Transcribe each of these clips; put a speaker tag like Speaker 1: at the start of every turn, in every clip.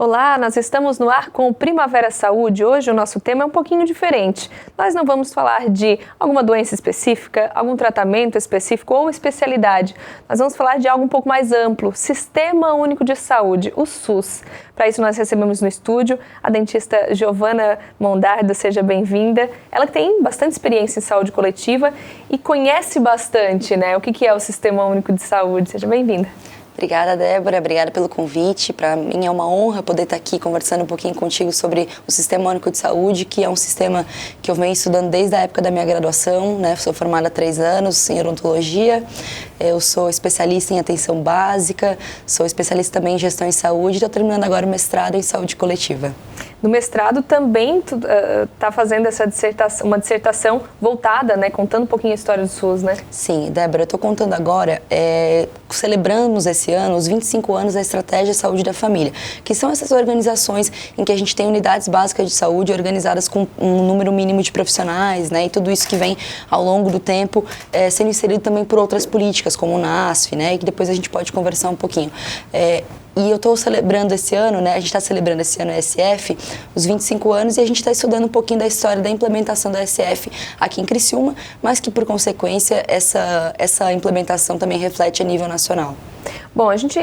Speaker 1: Olá, nós estamos no ar com o Primavera Saúde. Hoje o nosso tema é um pouquinho diferente. Nós não vamos falar de alguma doença específica, algum tratamento específico ou especialidade. Nós vamos falar de algo um pouco mais amplo, Sistema Único de Saúde, o SUS. Para isso nós recebemos no estúdio a dentista Giovana Mondardo, seja bem-vinda. Ela que tem bastante experiência em saúde coletiva e conhece bastante, né, o que é o Sistema Único de Saúde. Seja bem-vinda.
Speaker 2: Obrigada, Débora. Obrigada pelo convite. Para mim é uma honra poder estar aqui conversando um pouquinho contigo sobre o Sistema Único de Saúde, que é um sistema que eu venho estudando desde a época da minha graduação, né? Sou formada há 3 anos em odontologia, eu sou especialista em atenção básica, sou especialista também em gestão em saúde e estou terminando agora o mestrado em saúde coletiva.
Speaker 1: No mestrado também tu está fazendo uma dissertação voltada, né, contando um pouquinho a história do SUS, né?
Speaker 2: Sim, Débora, eu estou contando agora, celebramos esse ano os 25 anos da Estratégia de Saúde da Família, que são essas organizações em que a gente tem unidades básicas de saúde organizadas com um número mínimo de profissionais, né, e tudo isso que vem ao longo do tempo sendo inserido também por outras políticas, como o NASF, né, e que depois a gente pode conversar um pouquinho. E eu estou celebrando esse ano, né, a gente está celebrando esse ano a SF, os 25 anos, e a gente está estudando um pouquinho da história da implementação da SF aqui em Criciúma, mas que, por consequência, essa implementação também reflete a nível nacional.
Speaker 1: Bom, a gente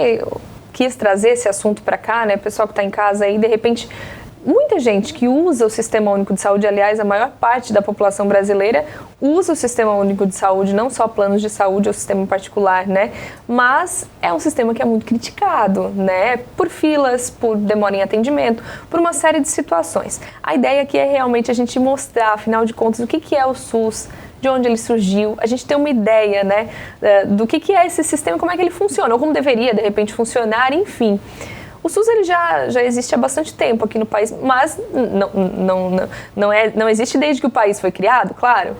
Speaker 1: quis trazer esse assunto para cá, né, pessoal que está em casa aí, de repente, muita gente que usa o Sistema Único de Saúde, aliás, a maior parte da população brasileira usa o Sistema Único de Saúde, não só planos de saúde ou sistema particular, né? Mas é um sistema que é muito criticado, né? Por filas, por demora em atendimento, por uma série de situações. A ideia aqui é realmente a gente mostrar, afinal de contas, o que é o SUS, de onde ele surgiu, a gente tem uma ideia, né, do que é esse sistema, como é que ele funciona, ou como deveria, de repente, funcionar, enfim. O SUS ele já existe há bastante tempo aqui no país, mas não existe desde que o país foi criado, claro.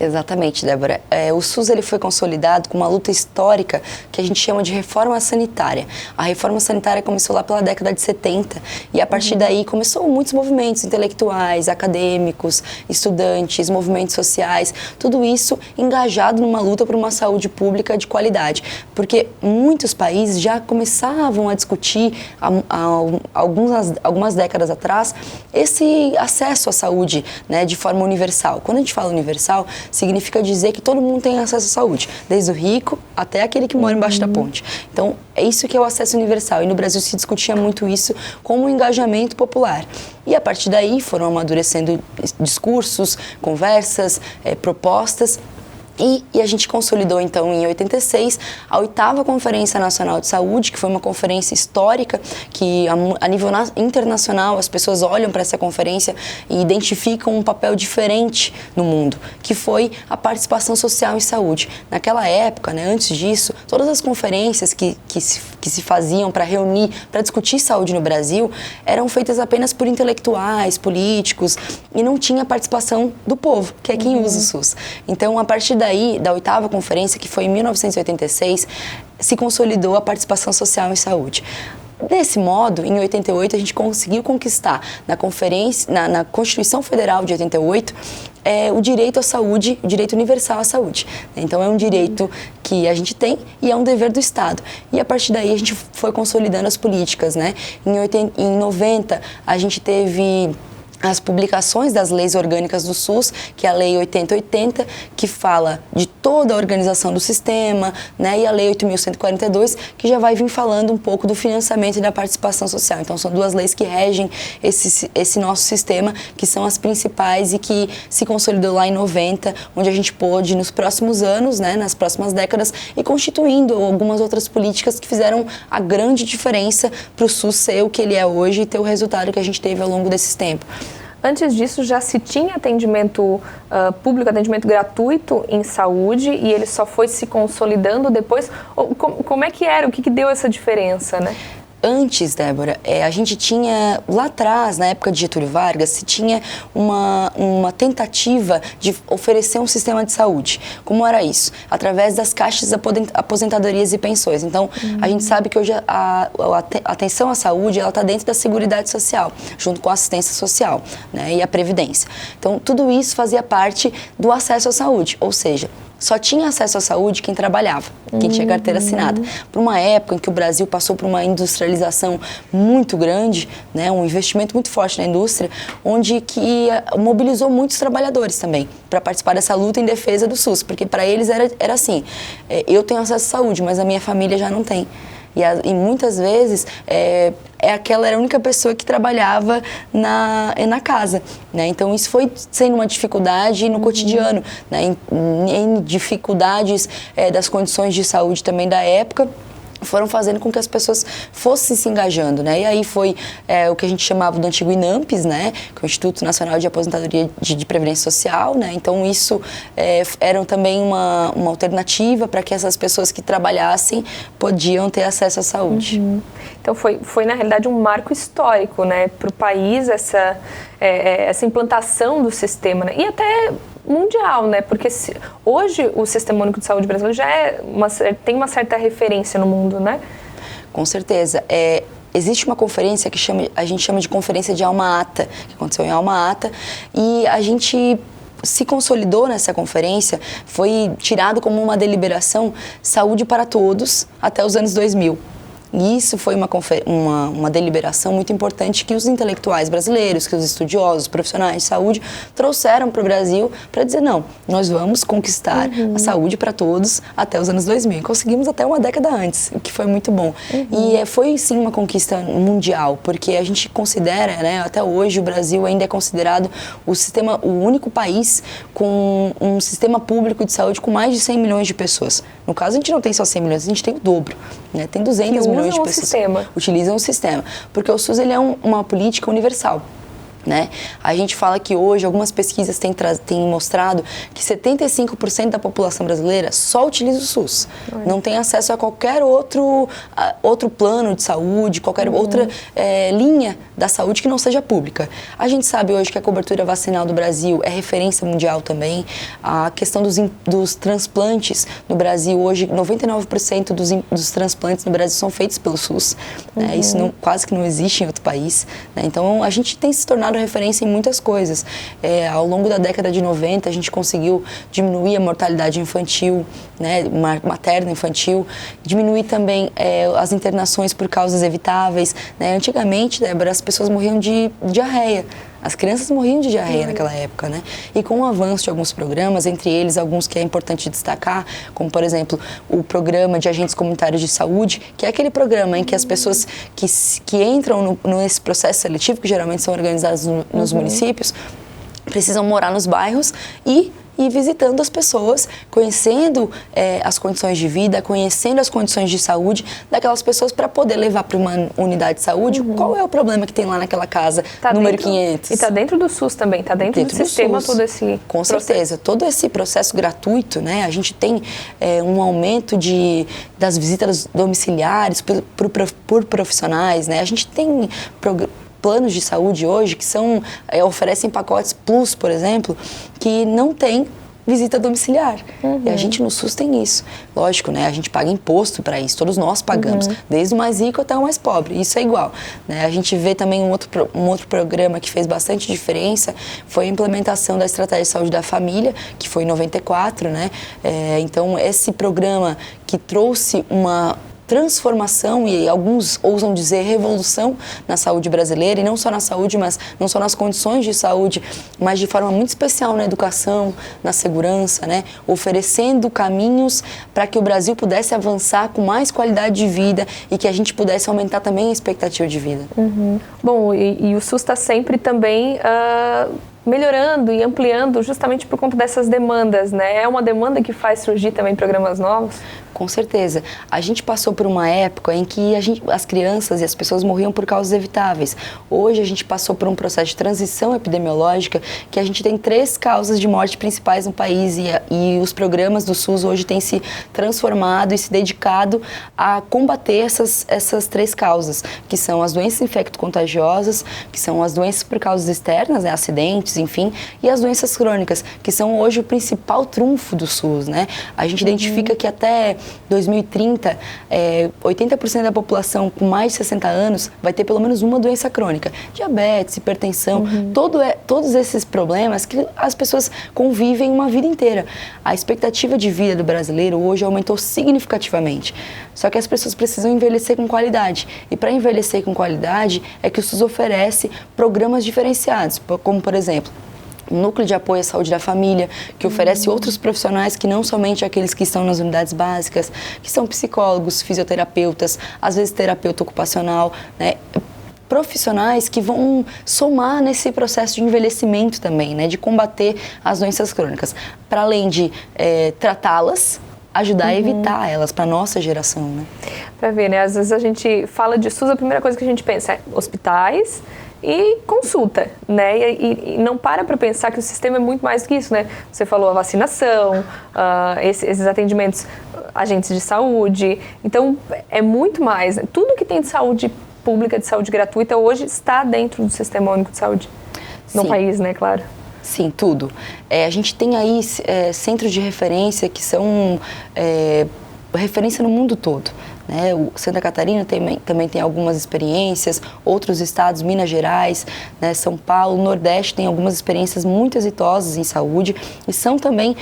Speaker 2: Exatamente, Débora. O SUS ele foi consolidado com uma luta histórica que a gente chama de reforma sanitária. A reforma sanitária começou lá pela década de 70 e a partir daí começou muitos movimentos intelectuais, acadêmicos, estudantes, movimentos sociais, tudo isso engajado numa luta por uma saúde pública de qualidade. Porque muitos países já começavam a discutir algumas décadas atrás esse acesso à saúde, né, de forma universal. Quando a gente fala universal, significa dizer que todo mundo tem acesso à saúde, desde o rico até aquele que mora embaixo da ponte. Então, é isso que é o acesso universal. E no Brasil se discutia muito isso como um engajamento popular. E a partir daí foram amadurecendo discursos, conversas, propostas. E a gente consolidou, então, em 86, a 8ª Conferência Nacional de Saúde, que foi uma conferência histórica, que a nível internacional as pessoas olham para essa conferência e identificam um papel diferente no mundo, que foi a participação social em saúde. Naquela época, né, antes disso, todas as conferências que se faziam para reunir, para discutir saúde no Brasil, eram feitas apenas por intelectuais, políticos, e não tinha participação do povo, que é quem usa o SUS. Então, a partir da 8ª conferência, que foi em 1986, se consolidou a participação social em saúde. Desse modo, em 88, a gente conseguiu conquistar na Constituição Federal de 88, o direito à saúde, o direito universal à saúde. Então, é um direito que a gente tem e é um dever do Estado. E a partir daí, a gente foi consolidando as políticas, né? Em 90, a gente teve as publicações das leis orgânicas do SUS, que é a Lei 8080, que fala de toda a organização do sistema, né, e a Lei 8.142, que já vai vir falando um pouco do financiamento e da participação social. Então, são 2 leis que regem esse nosso sistema, que são as principais e que se consolidou lá em 90, onde a gente pôde, nos próximos anos, né, nas próximas décadas, ir constituindo algumas outras políticas que fizeram a grande diferença para o SUS ser o que ele é hoje e ter o resultado que a gente teve ao longo desses tempos.
Speaker 1: Antes disso, já se tinha atendimento público, atendimento gratuito em saúde e ele só foi se consolidando depois? Como é que era? O que deu essa diferença, né?
Speaker 2: Antes, Débora, a gente tinha, lá atrás, na época de Getúlio Vargas, se tinha uma tentativa de oferecer um sistema de saúde. Como era isso? Através das caixas de aposentadorias e pensões. Então, a gente sabe que hoje a atenção à saúde está dentro da Seguridade Social, junto com a assistência social, né, e a Previdência. Então, tudo isso fazia parte do acesso à saúde, ou seja, só tinha acesso à saúde quem trabalhava, quem tinha carteira assinada. Por uma época em que o Brasil passou por uma industrialização muito grande, né, um investimento muito forte na indústria, onde que mobilizou muitos trabalhadores também para participar dessa luta em defesa do SUS, porque para eles era assim, eu tenho acesso à saúde, mas a minha família já não tem. E muitas vezes aquela era a única pessoa que trabalhava na casa, né? Então isso foi sendo uma dificuldade no cotidiano, né? Em dificuldades das condições de saúde também da época, foram fazendo com que as pessoas fossem se engajando, né? E aí foi o que a gente chamava do antigo INAMPS, né? Que é o Instituto Nacional de Aposentadoria de Previdência Social, né? Então isso era também uma alternativa para que essas pessoas que trabalhassem podiam ter acesso à saúde.
Speaker 1: Então foi na realidade um marco histórico, né? Para o país essa implantação do sistema, né? E até mundial, né? Porque hoje o Sistema Único de Saúde brasileiro já tem uma certa referência no mundo, né?
Speaker 2: Com certeza. Existe uma conferência que a gente chama de Conferência de Alma Ata, que aconteceu em Alma Ata, e a gente se consolidou nessa conferência, foi tirado como uma deliberação saúde para todos até os anos 2000. E isso foi uma deliberação muito importante que os intelectuais brasileiros, que os estudiosos, os profissionais de saúde trouxeram para o Brasil para dizer, não, nós vamos conquistar a saúde para todos até os anos 2000. E conseguimos até uma década antes, o que foi muito bom. E foi sim uma conquista mundial, porque a gente considera, né, até hoje o Brasil ainda é considerado o único país com um sistema público de saúde com mais de 100 milhões de pessoas. No caso, a gente não tem só 100 milhões, a gente tem o dobro, né? Tem 200 milhões de pessoas utilizam o sistema, porque o SUS ele é uma política universal, né? A gente fala que hoje algumas pesquisas têm mostrado que 75% da população brasileira só utiliza o SUS, não tem acesso a qualquer outro plano de saúde, qualquer outra linha da saúde que não seja pública. A gente sabe hoje que a cobertura vacinal do Brasil é referência mundial também. A questão dos transplantes no Brasil, hoje 99% dos transplantes no Brasil são feitos pelo SUS, né? Isso quase que não existe em outro país, né? Então a gente tem se tornado referência em muitas coisas. Ao longo da década de 90, a gente conseguiu diminuir a mortalidade infantil, né, materna infantil, diminuir também as internações por causas evitáveis, né? Antigamente, Débora, as pessoas morriam de diarreia. As crianças morriam de diarreia naquela época, né? E com o avanço de alguns programas, entre eles alguns que é importante destacar, como por exemplo o programa de agentes comunitários de saúde, que é aquele programa em que as pessoas que entram nesse processo seletivo, que geralmente são organizados nos municípios, precisam morar nos bairros e visitando as pessoas, conhecendo as condições de vida, conhecendo as condições de saúde daquelas pessoas para poder levar para uma unidade de saúde qual é o problema que tem lá naquela casa, número 500.
Speaker 1: E está dentro do SUS também, está dentro do sistema todo esse
Speaker 2: Com certeza, todo esse processo gratuito, né? A gente tem um aumento das visitas domiciliares por profissionais, né? A gente tem planos de saúde hoje que oferecem pacotes Plus, por exemplo, que não tem visita domiciliar. E a gente no SUS tem isso. Lógico, né? A gente paga imposto para isso, todos nós pagamos, desde o mais rico até o mais pobre, isso é igual, né? A gente vê também um outro programa que fez bastante diferença, foi a implementação da Estratégia de Saúde da Família, que foi em 94, né? Então, esse programa que trouxe uma transformação e alguns ousam dizer revolução na saúde brasileira, e não só na saúde, mas não só nas condições de saúde, mas de forma muito especial na educação, na segurança, né? Oferecendo caminhos para que o Brasil pudesse avançar com mais qualidade de vida e que a gente pudesse aumentar também a expectativa de vida.
Speaker 1: Bom, e o SUS está sempre também melhorando e ampliando justamente por conta dessas demandas, né? É uma demanda que faz surgir também programas novos?
Speaker 2: Com certeza. A gente passou por uma época em que as crianças e as pessoas morriam por causas evitáveis. Hoje a gente passou por um processo de transição epidemiológica que a gente tem 3 causas de morte principais no país e os programas do SUS hoje têm se transformado e se dedicado a combater essas 3 causas, que são as doenças infecto-contagiosas, que são as doenças por causas externas, né, acidentes enfim, e as doenças crônicas, que são hoje o principal trunfo do SUS, né? A gente identifica que até 2030, 80% da população com mais de 60 anos vai ter pelo menos uma doença crônica. Diabetes, hipertensão, todos esses problemas que as pessoas convivem uma vida inteira. A expectativa de vida do brasileiro hoje aumentou significativamente. Só que as pessoas precisam envelhecer com qualidade. E para envelhecer com qualidade é que o SUS oferece programas diferenciados, como por exemplo, o Núcleo de Apoio à Saúde da Família, que oferece outros profissionais que não somente aqueles que estão nas unidades básicas, que são psicólogos, fisioterapeutas, às vezes terapeuta ocupacional, né? Profissionais que vão somar nesse processo de envelhecimento também, né? De combater as doenças crônicas, para além de tratá-las, ajudar a evitar elas para nossa geração, né?
Speaker 1: Para ver, né? Às vezes a gente fala de SUS, a primeira coisa que a gente pensa é hospitais e consulta, né? E não para pensar que o sistema é muito mais do que isso, né? Você falou a vacinação, esses atendimentos, agentes de saúde. Então, é muito mais, né? Tudo que tem de saúde pública, de saúde gratuita, hoje está dentro do Sistema Único de Saúde. No país, né? Claro.
Speaker 2: Sim, tudo. A gente tem aí centros de referência que são referência no mundo todo. Né? O Santa Catarina também tem algumas experiências, outros estados, Minas Gerais, né? São Paulo, Nordeste tem algumas experiências muito exitosas em saúde e são também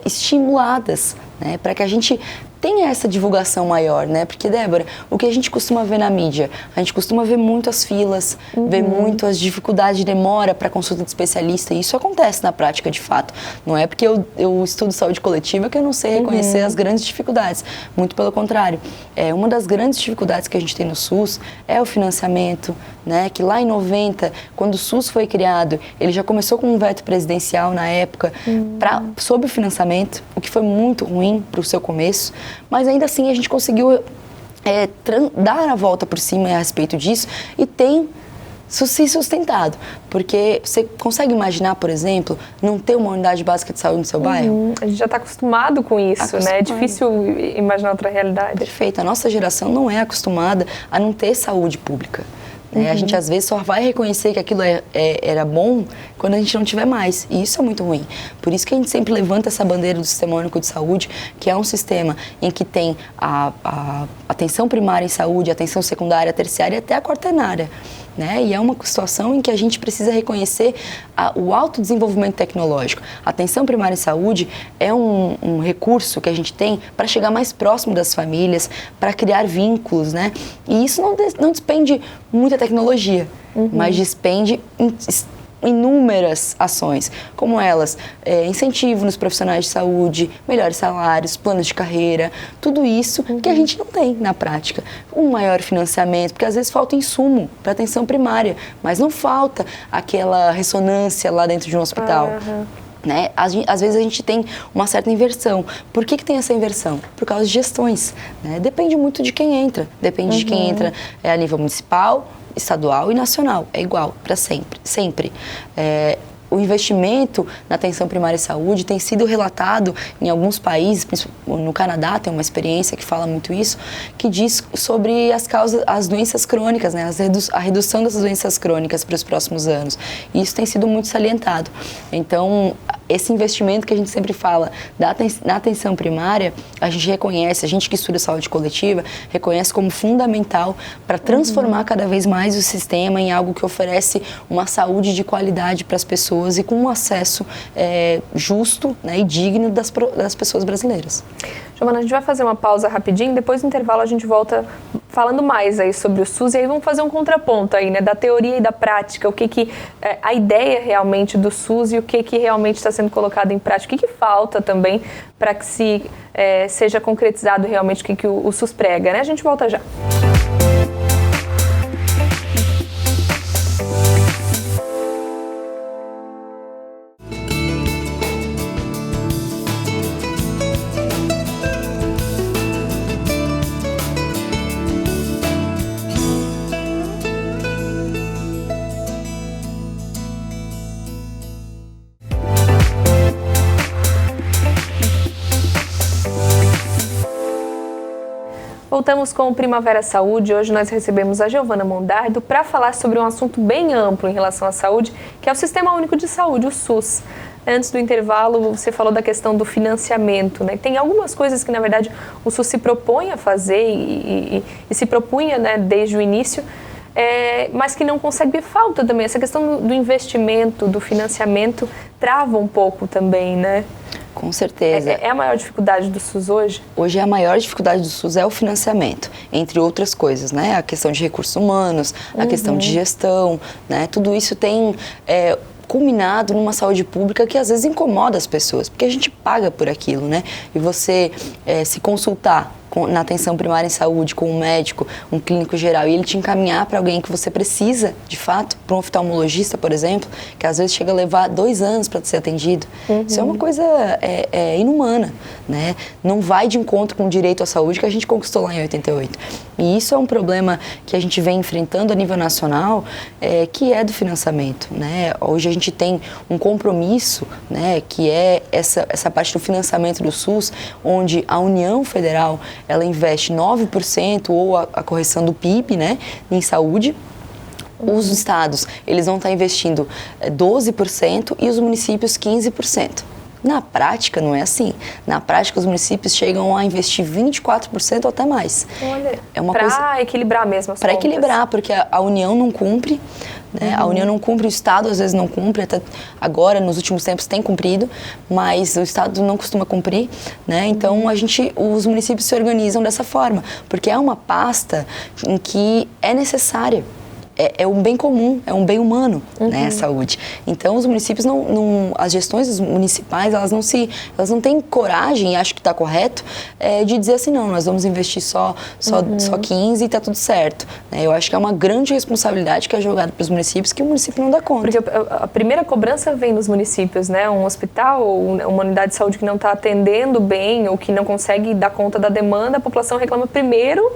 Speaker 2: estimuladas, né? Para que a gente tenha essa divulgação maior, né? Porque, Débora, o que a gente costuma ver na mídia? A gente costuma ver muito as filas, ver muito as dificuldades de demora para consulta de especialista, e isso acontece na prática de fato. Não é porque eu estudo saúde coletiva que eu não sei reconhecer as grandes dificuldades. Muito pelo contrário. Uma das grandes dificuldades que a gente tem no SUS é o financiamento, né? Que lá em 90, quando o SUS foi criado, ele já começou com um veto presidencial na época sobre o financiamento, o que foi muito ruim para o seu começo. Mas ainda assim a gente conseguiu dar a volta por cima a respeito disso e tem se sustentado. Porque você consegue imaginar, por exemplo, não ter uma unidade básica de saúde no seu bairro?
Speaker 1: A gente já está acostumado com isso, né? É difícil imaginar outra realidade.
Speaker 2: Perfeito. A nossa geração não é acostumada a não ter saúde pública. A gente às vezes só vai reconhecer que aquilo era bom quando a gente não tiver mais, e isso é muito ruim. Por isso que a gente sempre levanta essa bandeira do Sistema Único de Saúde, que é um sistema em que tem a atenção primária em saúde, a atenção secundária, a terciária e até a quaternária. Né? E é uma situação em que a gente precisa reconhecer o alto desenvolvimento tecnológico. A atenção primária em saúde é um recurso que a gente tem para chegar mais próximo das famílias, para criar vínculos, né? E isso não despende muita tecnologia, mas despende inúmeras ações, como elas, incentivo nos profissionais de saúde, melhores salários, planos de carreira, tudo isso que a gente não tem na prática. Um maior financiamento, porque às vezes falta insumo para atenção primária, mas não falta aquela ressonância lá dentro de um hospital. Né? Às vezes a gente tem uma certa inversão. Por que tem essa inversão? Por causa de gestões. Né? Depende muito de quem entra. Depende de quem entra a nível municipal, estadual e nacional. É igual para sempre. Sempre. O investimento na atenção primária e saúde tem sido relatado em alguns países, no Canadá tem uma experiência que fala muito isso, que diz sobre as doenças crônicas, né? A redução dessas doenças crônicas para os próximos anos. E isso tem sido muito salientado. Então, esse investimento que a gente sempre fala na atenção primária, a gente reconhece, a gente que estuda saúde coletiva, reconhece como fundamental para transformar cada vez mais o sistema em algo que oferece uma saúde de qualidade para as pessoas e com um acesso justo, né, e digno das pessoas brasileiras.
Speaker 1: Giovana, a gente vai fazer uma pausa rapidinho, depois do intervalo a gente volta falando mais aí sobre o SUS, e aí vamos fazer um contraponto aí, né, da teoria e da prática, o que a ideia realmente do SUS e o que realmente está sendo colocado em prática, o que falta também para que seja concretizado realmente o que o SUS prega, né? A gente volta já. Voltamos com o Primavera Saúde. Hoje nós recebemos a Giovana Mondardo para falar sobre um assunto bem amplo em relação à saúde, que é o Sistema Único de Saúde, o SUS. Antes do intervalo, você falou da questão do financiamento, né? Tem algumas coisas que, na verdade, o SUS se propõe a fazer e se propunha, né, desde o início, mas que não consegue, falta também. Essa questão do investimento, do financiamento, trava um pouco também, né?
Speaker 2: Com certeza.
Speaker 1: É a maior dificuldade do SUS hoje?
Speaker 2: Hoje a maior dificuldade do SUS é o financiamento, entre outras coisas, né? A questão de recursos humanos, a questão de gestão, né? Tudo isso tem culminado numa saúde pública que às vezes incomoda as pessoas, porque a gente paga por aquilo, né? E você se consultar na atenção primária em saúde com um médico, um clínico geral, e ele te encaminhar para alguém que você precisa, de fato, para um oftalmologista, por exemplo, que às vezes chega a levar 2 anos para ser atendido. Isso é uma coisa inumana, né? Não vai de encontro com o direito à saúde que a gente conquistou lá em 88. E isso é um problema que a gente vem enfrentando a nível nacional, que é do financiamento, né? Hoje a gente tem um compromisso, né, que é essa parte do financiamento do SUS, onde a União Federal ela investe 9% ou a correção do PIB, né, em saúde. Os estados, eles vão estar investindo 12% e os municípios 15%. Na prática, não é assim. Na prática, os municípios chegam a investir 24% ou até mais.
Speaker 1: Olha, para equilibrar mesmo as contas.
Speaker 2: Para equilibrar, porque a União não cumpre, né? A União não cumpre, o Estado às vezes não cumpre, até agora, nos últimos tempos, tem cumprido, mas o Estado não costuma cumprir, né? Então, os municípios se organizam dessa forma, porque é uma pasta em que é necessária. É um bem comum, é um bem humano, né, a saúde. Então, os municípios as gestões municipais, elas não têm coragem, e acho que está correto, de dizer assim, não, nós vamos investir só 15 e está tudo certo. Eu acho que é uma grande responsabilidade que é jogada para os municípios, que o município não dá conta.
Speaker 1: Porque a primeira cobrança vem nos municípios, né? Um hospital ou uma unidade de saúde que não está atendendo bem ou que não consegue dar conta da demanda, a população reclama primeiro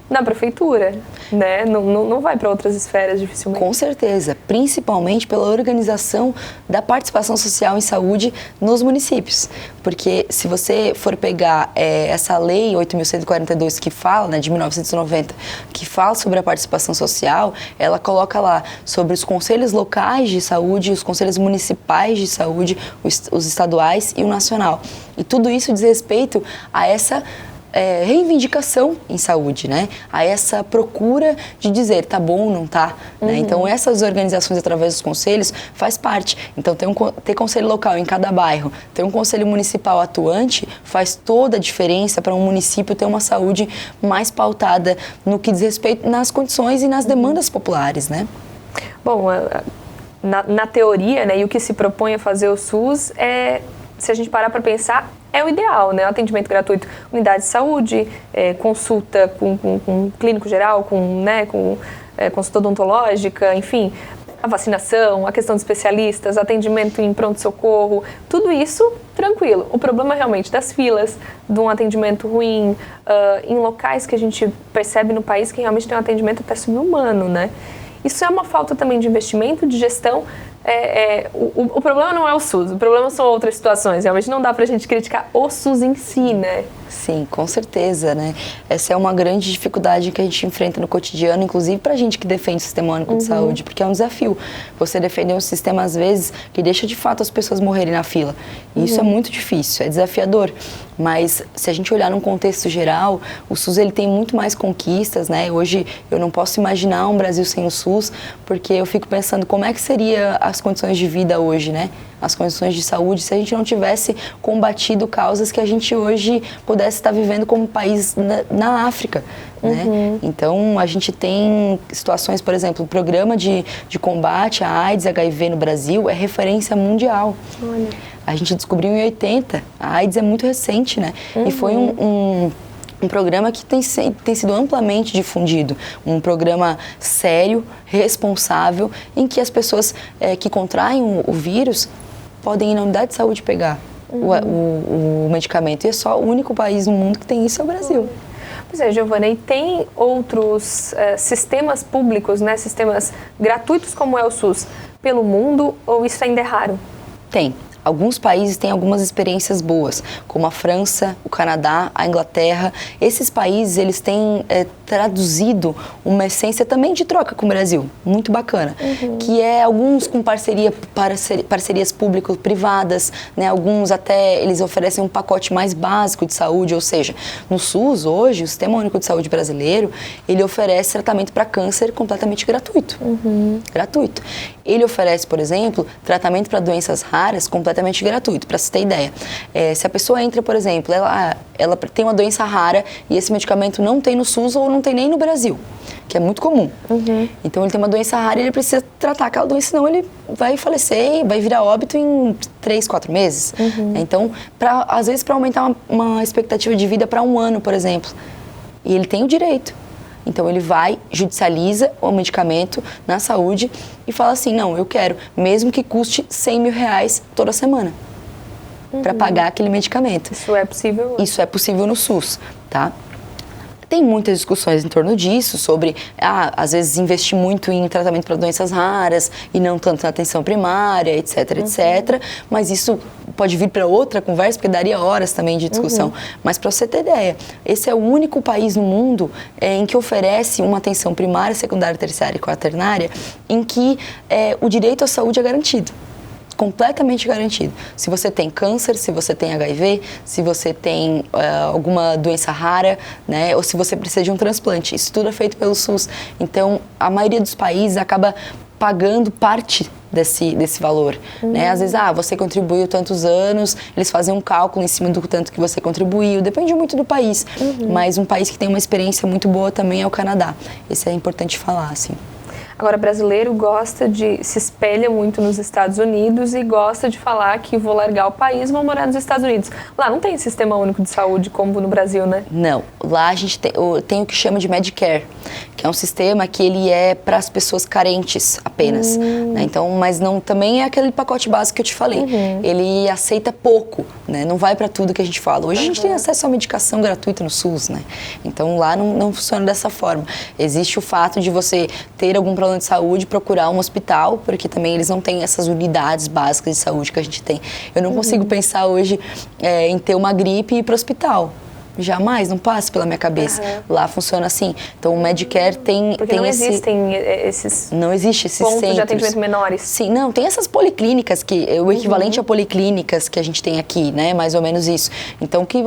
Speaker 1: na prefeitura, né? Não vai para outras esferas dificilmente.
Speaker 2: Com certeza, principalmente pela organização da participação social em saúde nos municípios. Porque se você for pegar essa lei 8.142 que fala, né, de 1990, que fala sobre a participação social, ela coloca lá sobre os conselhos locais de saúde, os conselhos municipais de saúde, os estaduais e o nacional. E tudo isso diz respeito a essa reivindicação em saúde, né? A essa procura de dizer tá bom ou não tá, né? Então essas organizações através dos conselhos faz parte. Então ter conselho local em cada bairro, ter um conselho municipal atuante faz toda a diferença para um município ter uma saúde mais pautada no que diz respeito nas condições e nas demandas populares, né?
Speaker 1: Bom, na teoria, né, e o que se propõe a fazer o SUS se a gente parar para pensar, é o ideal, né? O atendimento gratuito, unidade de saúde, consulta com clínico geral, com consulta odontológica, enfim, a vacinação, a questão de especialistas, atendimento em pronto-socorro, tudo isso tranquilo. O problema realmente das filas, de um atendimento ruim, em locais que a gente percebe no país que realmente tem um atendimento até subhumano, né? Isso é uma falta também de investimento, de gestão. O problema não é o SUS, o problema são outras situações. Realmente não dá pra gente criticar o SUS em si, né?
Speaker 2: Sim, com certeza, né? Essa é uma grande dificuldade que a gente enfrenta no cotidiano, inclusive pra gente que defende o Sistema Único de Saúde, porque é um desafio. Você defender um sistema, às vezes, que deixa de fato as pessoas morrerem na fila. E isso é muito difícil, é desafiador. Mas se a gente olhar num contexto geral, o SUS ele tem muito mais conquistas, né? Hoje eu não posso imaginar um Brasil sem o SUS, porque eu fico pensando como é que seria as condições de vida hoje, né? As condições de saúde, se a gente não tivesse combatido causas que a gente hoje pudesse estar vivendo como país na África, né? Então, a gente tem situações, por exemplo, o programa de combate à AIDS e HIV no Brasil é referência mundial.
Speaker 1: Olha.
Speaker 2: A gente descobriu em 80, a AIDS é muito recente, né? E foi um programa que tem sido amplamente difundido, um programa sério, responsável, em que as pessoas que contraem o vírus podem ir na unidade de saúde pegar o medicamento. E é só o único país no mundo que tem isso, é o Brasil.
Speaker 1: Pois é, Giovana, e tem outros sistemas públicos, né, sistemas gratuitos como é o SUS, pelo mundo, ou isso ainda é raro?
Speaker 2: Tem. Alguns países têm algumas experiências boas, como a França, o Canadá, a Inglaterra. Esses países, eles têm traduzido uma essência também de troca com o Brasil, muito bacana, que é alguns com parcerias público-privadas, né? Alguns até eles oferecem um pacote mais básico de saúde, ou seja, no SUS hoje, o Sistema Único de Saúde brasileiro, ele oferece tratamento para câncer completamente gratuito. Gratuito. Ele oferece, por exemplo, tratamento para doenças raras completamente gratuito, para você ter ideia. Se a pessoa entra, por exemplo, ela tem uma doença rara e esse medicamento não tem no SUS ou não tem nem no Brasil, que é muito comum. Então ele tem uma doença rara e ele precisa tratar aquela doença, senão ele vai falecer, vai virar óbito em 3, 4 meses. Então, às vezes para aumentar uma expectativa de vida para 1 ano, por exemplo. E ele tem o direito. Então ele vai, judicializa o medicamento na saúde e fala assim, não, eu quero, mesmo que custe 100 mil reais toda semana para pagar aquele medicamento.
Speaker 1: Isso é possível?
Speaker 2: Isso é possível no SUS, tá? Tem muitas discussões em torno disso, sobre, às vezes, investir muito em tratamento para doenças raras e não tanto na atenção primária, etc, etc. Mas isso pode vir para outra conversa, porque daria horas também de discussão. Mas para você ter ideia, esse é o único país no mundo em que oferece uma atenção primária, secundária, terciária e quaternária, em que o direito à saúde é garantido. Completamente garantido. Se você tem câncer, se você tem HIV, se você tem alguma doença rara, né, ou se você precisa de um transplante, isso tudo é feito pelo SUS. Então, a maioria dos países acaba pagando parte desse valor, né? Às vezes, você contribuiu tantos anos, eles fazem um cálculo em cima do tanto que você contribuiu, depende muito do país, mas um país que tem uma experiência muito boa também é o Canadá. Isso é importante falar, assim.
Speaker 1: Agora, brasileiro se espelha muito nos Estados Unidos e gosta de falar que vou largar o país e vou morar nos Estados Unidos. Lá não tem sistema único de saúde como no Brasil, né?
Speaker 2: Não. Lá a gente tem o que chama de Medicare, que é um sistema que ele é para as pessoas carentes apenas. Né? Então, mas não, também é aquele pacote básico que eu te falei. Ele aceita pouco, né? Não vai para tudo que a gente fala. Hoje a gente tem acesso à medicação gratuita no SUS, né? Então lá não funciona dessa forma. Existe o fato de você ter algum problema de saúde, procurar um hospital, porque também eles não têm essas unidades básicas de saúde que a gente tem. Eu não consigo pensar hoje em ter uma gripe e ir para o hospital. Jamais, não passa pela minha cabeça. Lá funciona assim. Então o Medicare tem...
Speaker 1: Porque não existem esses...
Speaker 2: Não existe esses
Speaker 1: pontos
Speaker 2: centros
Speaker 1: de atendimento menores.
Speaker 2: Sim, não, tem essas policlínicas, que o equivalente a policlínicas que a gente tem aqui, né? Mais ou menos isso. Então que,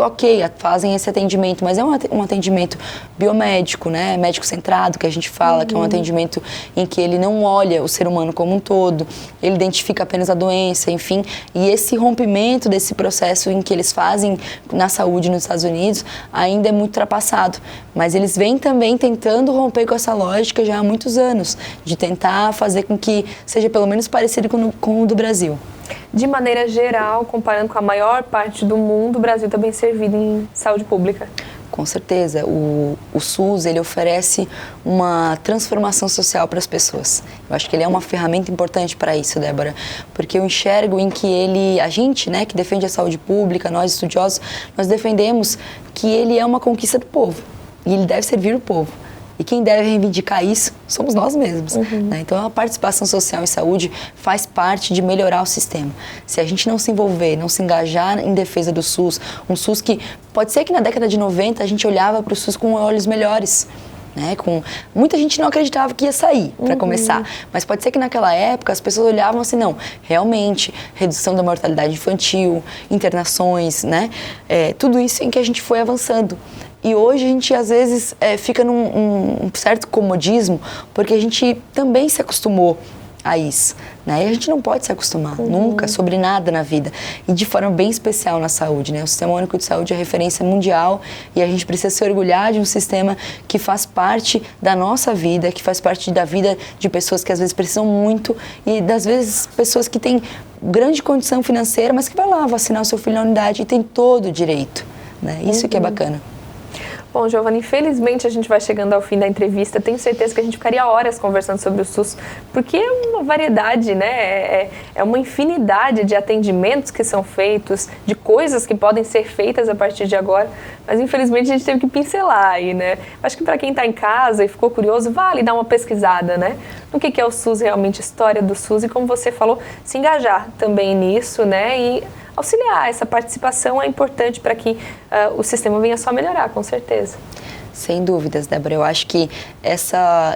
Speaker 2: fazem esse atendimento, mas é um atendimento biomédico, né? Médico centrado, que a gente fala, que é um atendimento em que ele não olha o ser humano como um todo, ele identifica apenas a doença, enfim. E esse rompimento desse processo em que eles fazem na saúde nos Estados Unidos ainda é muito ultrapassado, mas eles vêm também tentando romper com essa lógica já há muitos anos, de tentar fazer com que seja pelo menos parecido com o do Brasil.
Speaker 1: De maneira geral, comparando com a maior parte do mundo, o Brasil está bem servido em saúde pública.
Speaker 2: Com certeza, o SUS ele oferece uma transformação social para as pessoas. Eu acho que ele é uma ferramenta importante para isso, Débora, porque eu enxergo em que a gente, né, que defende a saúde pública, nós estudiosos, nós defendemos que ele é uma conquista do povo e ele deve servir o povo. E quem deve reivindicar isso somos nós mesmos. Né? Então, a participação social em saúde faz parte de melhorar o sistema. Se a gente não se envolver, não se engajar em defesa do SUS, um SUS que pode ser que na década de 90 a gente olhava para o SUS com olhos melhores. Né? Muita gente não acreditava que ia sair, para começar. Mas pode ser que naquela época as pessoas olhavam assim, não, realmente, redução da mortalidade infantil, internações, né? Tudo isso em que a gente foi avançando. E hoje a gente, às vezes, fica num certo comodismo, porque a gente também se acostumou a isso, né? E a gente não pode se acostumar, nunca, sobre nada na vida. E de forma bem especial na saúde, né? O Sistema Único de Saúde é referência mundial e a gente precisa se orgulhar de um sistema que faz parte da nossa vida, que faz parte da vida de pessoas que às vezes precisam muito e, das vezes, pessoas que têm grande condição financeira, mas que vai lá vacinar o seu filho na unidade e tem todo o direito, né? Isso que é bacana.
Speaker 1: Bom, Giovana, infelizmente a gente vai chegando ao fim da entrevista. Tenho certeza que a gente ficaria horas conversando sobre o SUS, porque é uma variedade, né? É uma infinidade de atendimentos que são feitos, de coisas que podem ser feitas a partir de agora. Mas infelizmente a gente teve que pincelar aí, né? Acho que para quem está em casa e ficou curioso, vale dar uma pesquisada, né? No que é o SUS realmente, história do SUS e, como você falou, se engajar também nisso, né? E auxiliar, essa participação é importante para que o sistema venha só melhorar, com certeza.
Speaker 2: Sem dúvidas, Débora. Eu acho que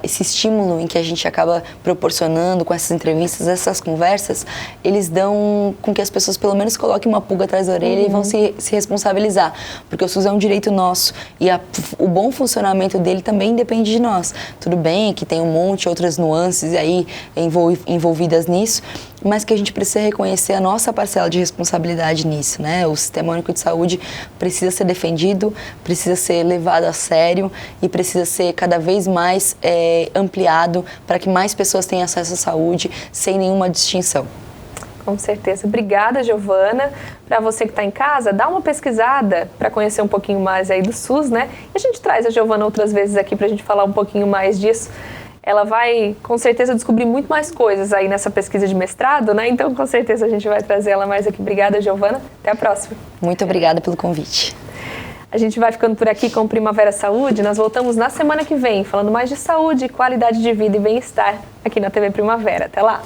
Speaker 2: esse estímulo em que a gente acaba proporcionando com essas entrevistas, essas conversas, eles dão com que as pessoas pelo menos coloquem uma pulga atrás da orelha e vão se responsabilizar. Porque o SUS é um direito nosso e o bom funcionamento dele também depende de nós. Tudo bem que tem um monte de outras nuances aí envolvidas nisso, mas que a gente precisa reconhecer a nossa parcela de responsabilidade nisso, né? O Sistema Único de Saúde precisa ser defendido, precisa ser levado a sério e precisa ser cada vez mais ampliado para que mais pessoas tenham acesso à saúde sem nenhuma distinção.
Speaker 1: Com certeza. Obrigada, Giovana. Para você que está em casa, dá uma pesquisada para conhecer um pouquinho mais aí do SUS, né? E a gente traz a Giovana outras vezes aqui para a gente falar um pouquinho mais disso. Ela vai, com certeza, descobrir muito mais coisas aí nessa pesquisa de mestrado, né? Então, com certeza, a gente vai trazer ela mais aqui. Obrigada, Giovana. Até a próxima.
Speaker 2: Muito obrigada pelo convite.
Speaker 1: A gente vai ficando por aqui com Primavera Saúde. Nós voltamos na semana que vem, falando mais de saúde, qualidade de vida e bem-estar aqui na TV Primavera. Até lá!